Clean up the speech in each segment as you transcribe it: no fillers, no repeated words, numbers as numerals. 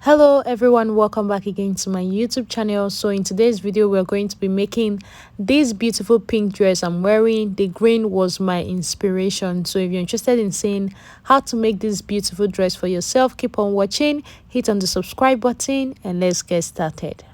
Hello everyone, welcome back again to my YouTube channel. So in today's video we're going to be making this beautiful pink dress I'm wearing. The green was my inspiration, so if you're interested in seeing how to make this beautiful dress for yourself, keep on watching, hit on the subscribe button, and let's get started.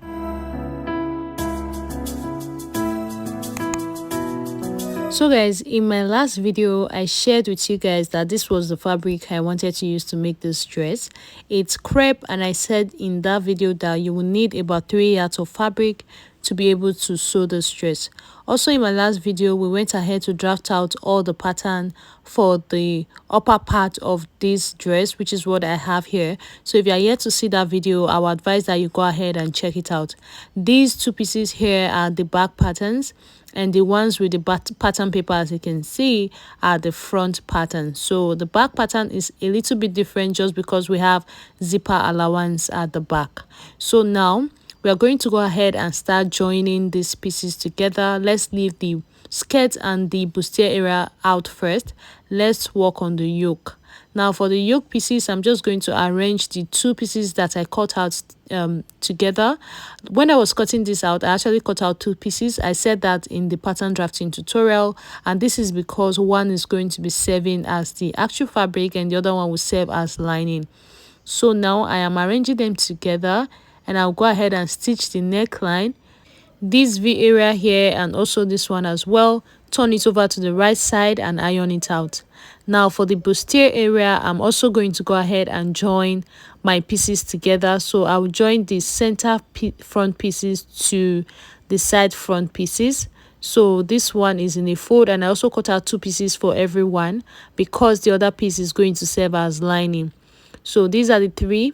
So guys, in my last video I shared with you guys that this was the fabric I wanted to use to make this dress. It's crepe, and I said in that video that you will need about 3 yards of fabric to be able to sew this dress. Also in my last video we went ahead to draft out all the pattern for the upper part of this dress, which is what I have here. So if you are yet to see that video, I would advise that you go ahead and check it out. These two pieces here are the back patterns, and the ones with the pattern paper, as you can see, are the front pattern. So the back pattern is a little bit different just because we have zipper allowance at the back. So now we are going to go ahead and start joining these pieces together. Let's leave the skirt and the bustier area out first. Let's work on the yoke. Now for the yoke pieces, I'm just going to arrange the two pieces that I cut out together. When I was cutting this out, I actually cut out two pieces. I said that in the pattern drafting tutorial, and this is because one is going to be serving as the actual fabric and the other one will serve as lining. So now I am arranging them together, and I'll go ahead and stitch the neckline, this V area here, and also this one as well. Turn it over to the right side and iron it out. Now for the bustier area, I'm also going to go ahead and join my pieces together. So I will join the center front pieces to the side front pieces. So this one is in a fold, and I also cut out two pieces for every one because the other piece is going to serve as lining. So these are the three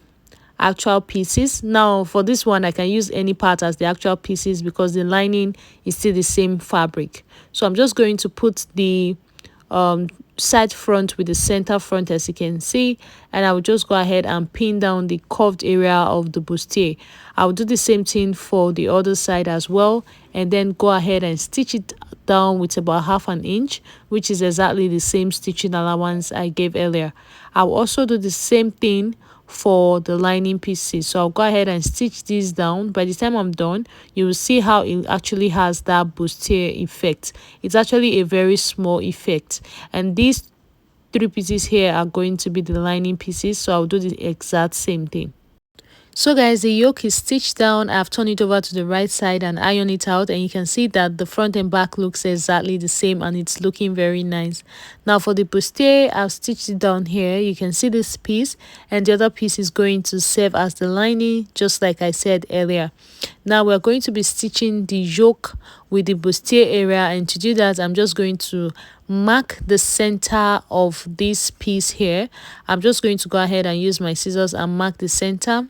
actual pieces. Now for this one I can use any part as the actual pieces because the lining is still the same fabric. So I'm just going to put the side front with the center front, as you can see, and I will just go ahead and pin down the curved area of the bustier. I will do the same thing for the other side as well, and then go ahead and stitch it down with about 1/2 inch, which is exactly the same stitching allowance I gave earlier. I will also do the same thing for the lining pieces. So I'll go ahead and stitch these down. By the time I'm done, you will see how it actually has that bustier effect. It's actually a very small effect, and these three pieces here are going to be the lining pieces, so I'll do the exact same thing. So guys, the yoke is stitched down. I've turned it over to the right side and iron it out, and you can see that the front and back looks exactly the same and it's looking very nice. Now for the bustier, I've stitched it down here. You can see this piece, and the other piece is going to serve as the lining, just like I said earlier. Now we're going to be stitching the yoke with the bustier area, and to do that I'm just going to mark the center of this piece here. I'm just going to go ahead and use my scissors and mark the center.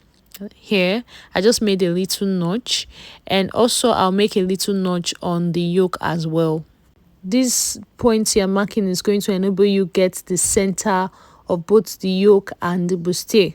Here I just made a little notch, and also I'll make a little notch on the yoke as well. This point here marking is going to enable you get the center of both the yoke and the bustier.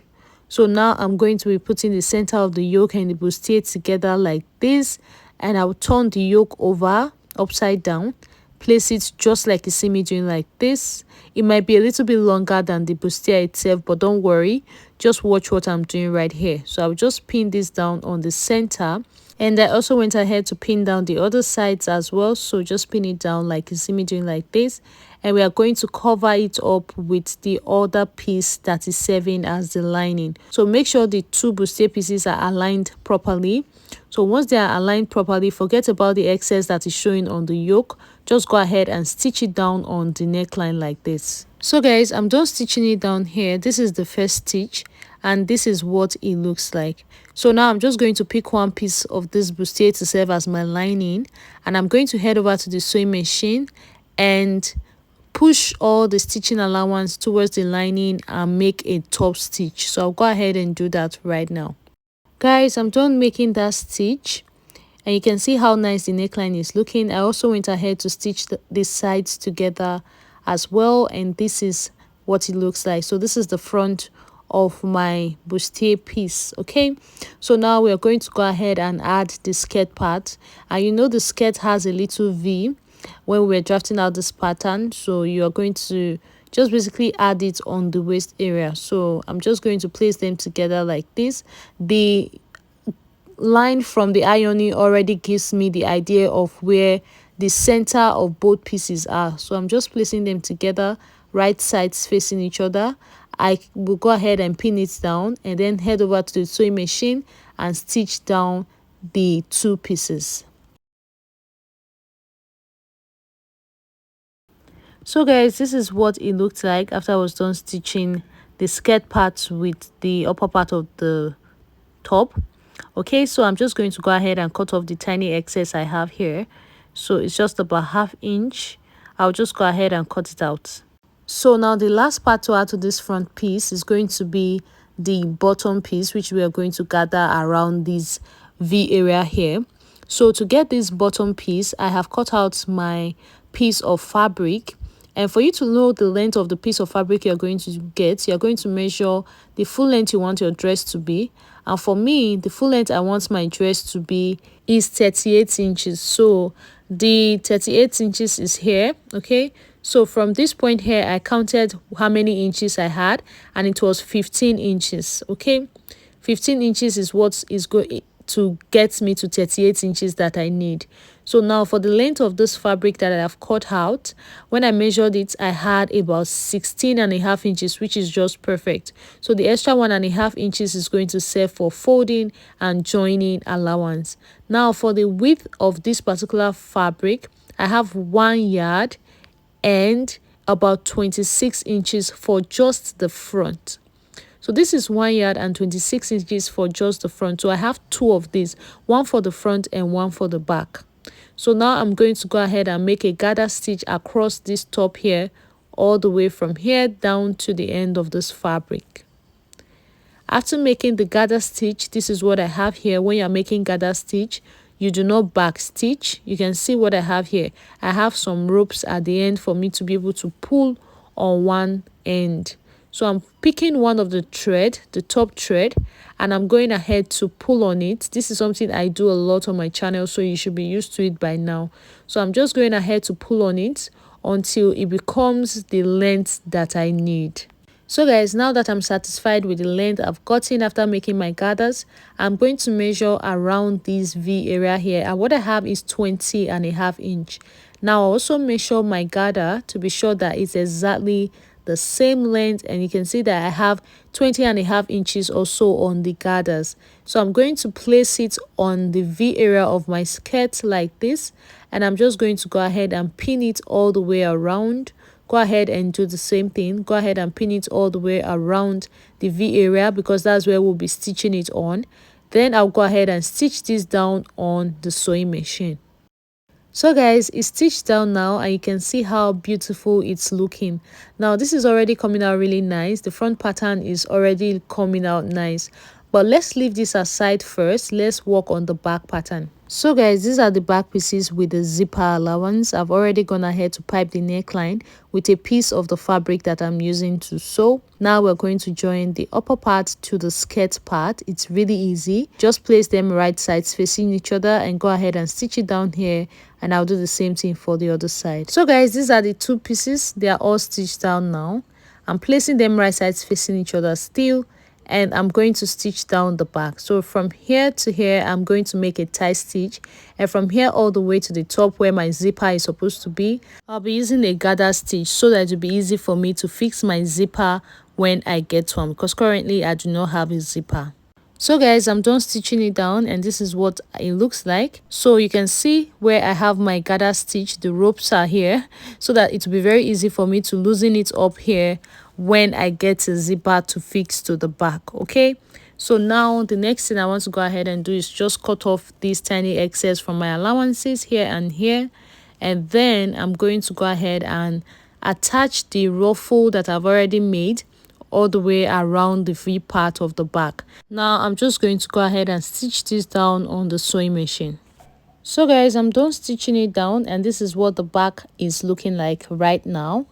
So now I'm going to be putting the center of the yoke and the bustier together like this, and I'll turn the yoke over upside down, place it just like you see me doing like this. It might be a little bit longer than the bustier itself, but don't worry, just watch what I'm doing right here. So I'll just pin this down on the center, and I also went ahead to pin down the other sides as well. So just pin it down like you see me doing like this, and we are going to cover it up with the other piece that is serving as the lining. So make sure the two bustier pieces are aligned properly. So once they are aligned properly, forget about the excess that is showing on the yoke. Just go ahead and stitch it down on the neckline like this. So guys, I'm done stitching it down here. This is the first stitch, and this is what it looks like. So now I'm just going to pick one piece of this bustier to serve as my lining, and I'm going to head over to the sewing machine and push all the stitching allowance towards the lining and make a top stitch. So I'll go ahead and do that right now. Guys, I'm done making that stitch, and you can see how nice the neckline is looking. I also went ahead to stitch the sides together as well, and this is what it looks like. So this is the front of my bustier piece. Okay, so now we are going to go ahead and add the skirt part, and you know the skirt has a little V when we're drafting out this pattern, so you are going to just basically add it on the waist area. So I'm just going to place them together like this. The line from the ironing already gives me the idea of where the center of both pieces are, so I'm just placing them together, right sides facing each other. I will go ahead and pin it down and then head over to the sewing machine and stitch down the two pieces. So guys, this is what it looked like after I was done stitching the skirt part with the upper part of the top. Okay, so I'm just going to go ahead and cut off the tiny excess I have here. So it's just about ½ inch. I'll just go ahead and cut it out. So now the last part to add to this front piece is going to be the bottom piece, which we are going to gather around this V area here. So to get this bottom piece, I have cut out my piece of fabric. And for you to know the length of the piece of fabric you're going to get, you're going to measure the full length you want your dress to be. And for me, the full length I want my dress to be is 38 inches. So the 38 inches is here, okay? So from this point here, I counted how many inches I had, and it was 15 inches, okay? 15 inches is what is going to get me to 38 inches that I need. So now for the length of this fabric that I have cut out, when I measured it, I had about 16.5 inches, which is just perfect. So the extra 1.5 inches is going to serve for folding and joining allowance. Now for the width of this particular fabric, I have 1 yard and about 26 inches for just the front. So this is 1 yard and 26 inches for just the front. So I have two of these, one for the front and one for the back. So now I'm going to go ahead and make a gather stitch across this top here, all the way from here down to the end of this fabric. After making the gather stitch, this is what I have here. When you're making gather stitch, you do not back stitch. You can see what I have here. I have some ropes at the end for me to be able to pull on one end. So I'm picking one of the thread, the top thread, and I'm going ahead to pull on it. This is something I do a lot on my channel, so you should be used to it by now. So I'm just going ahead to pull on it until it becomes the length that I need. So guys, now that I'm satisfied with the length I've gotten after making my gathers, I'm going to measure around this V area here, and what I have is 20.5 inch. Now I also measure my gather to be sure that it's exactly the same length, and you can see that I have 20.5 inches or so on the gathers. So I'm going to place it on the V area of my skirt like this, and I'm just going to go ahead and pin it all the way around. Go ahead and do the same thing. Go ahead and pin it all the way around the V area, because that's where we'll be stitching it on. Then I'll go ahead and stitch this down on the sewing machine. So guys, it's stitched down now, and you can see how beautiful it's looking. Now this is already coming out really nice. The front pattern is already coming out nice, but let's leave this aside first. Let's work on the back pattern. So guys, these are the back pieces with the zipper allowance. I've already gone ahead to pipe the neckline with a piece of the fabric that I'm using to sew. Now we're going to join the upper part to the skirt part. It's really easy. Just place them right sides facing each other and go ahead and stitch it down here, and I'll do the same thing for the other side. So guys, these are the two pieces. They are all stitched down now. I'm placing them right sides facing each other still, and I'm going to stitch down the back. So from here to here, I'm going to make a tie stitch, and from here all the way to the top where my zipper is supposed to be, I'll be using a gather stitch so that it will be easy for me to fix my zipper when I get home, because currently I do not have a zipper. So guys, I'm done stitching it down, and this is what it looks like. So you can see where I have my gather stitch, the ropes are here, so that it will be very easy for me to loosen it up here when I get a zipper to fix to the back. Okay, so now the next thing I want to go ahead and do is just cut off these tiny excess from my allowances here and here, and then I'm going to go ahead and attach the ruffle that I've already made all the way around the V part of the back. Now I'm just going to go ahead and stitch this down on the sewing machine. So guys, I'm done stitching it down, and this is what the back is looking like right now.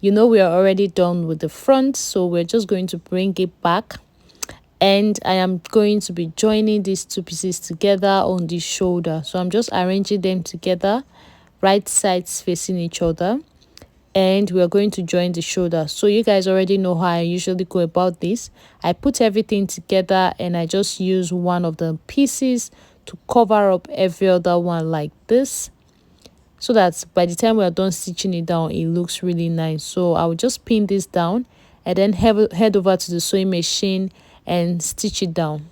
You know, we are already done with the front, so we're just going to bring it back, and I am going to be joining these two pieces together on the shoulder. So I'm just arranging them together, right sides facing each other, and we are going to join the shoulder. So you guys already know how I usually go about this. I put everything together and I just use one of the pieces to cover up every other one like this, so that by the time we are done stitching it down, it looks really nice. So I will just pin this down and then head over to the sewing machine and stitch it down.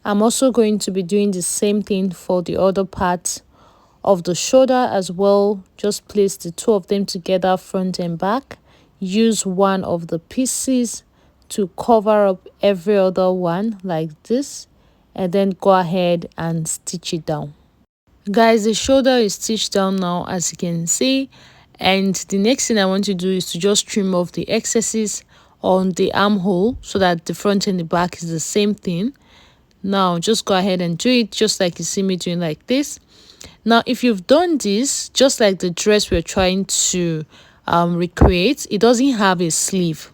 I'm also going to be doing the same thing for the other part of the shoulder as well. Just place the two of them together, front and back. Use one of the pieces to cover up every other one like this, and then go ahead and stitch it down. Guys, the shoulder is stitched down now, as you can see, and the next thing I want to do is to just trim off the excesses on the armhole so that the front and the back is the same thing. Now just go ahead and do it just like you see me doing like this. Now if you've done this, just like the dress we're trying to recreate, it doesn't have a sleeve.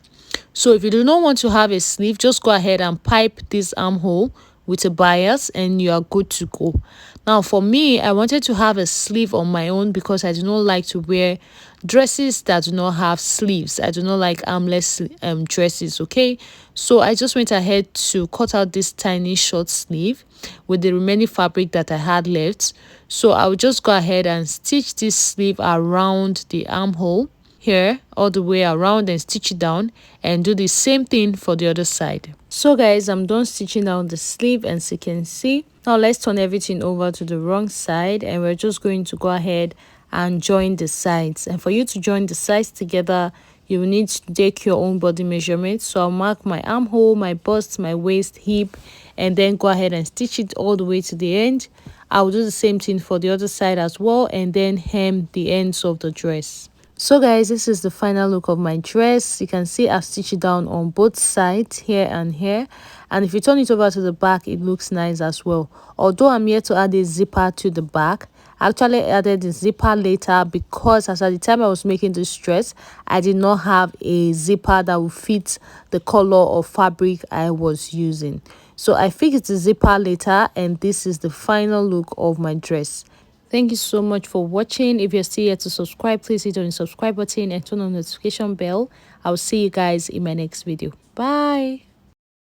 So if you do not want to have a sleeve, just go ahead and pipe this armhole with a bias and you are good to go. Now for me, I wanted to have a sleeve on my own because I do not like to wear dresses that do not have sleeves. I do not like armless dresses, okay? So I just went ahead to cut out this tiny short sleeve with the remaining fabric that I had left. So I will just go ahead and stitch this sleeve around the armhole here all the way around and stitch it down, and do the same thing for the other side. So guys, I'm done stitching down the sleeve, and as you can see, now let's turn everything over to the wrong side, and we're just going to go ahead and join the sides. And for you to join the sides together, you will need to take your own body measurement. So I'll mark my armhole, my bust, my waist, hip, and then go ahead and stitch it all the way to the end. I'll do the same thing for the other side as well, and then hem the ends of the dress. So guys, this is the final look of my dress. You can see I've stitched it down on both sides, here and here, and if you turn it over to the back, it looks nice as well. Although I'm here to add a zipper to the back, I actually added the zipper later because as at the time I was making this dress, I did not have a zipper that would fit the color of fabric I was using. So I fixed the zipper later, and this is the final look of my dress. Thank you so much for watching. If you're still here to subscribe, please hit on the subscribe button and turn on the notification bell. I'll see you guys in my next video. Bye.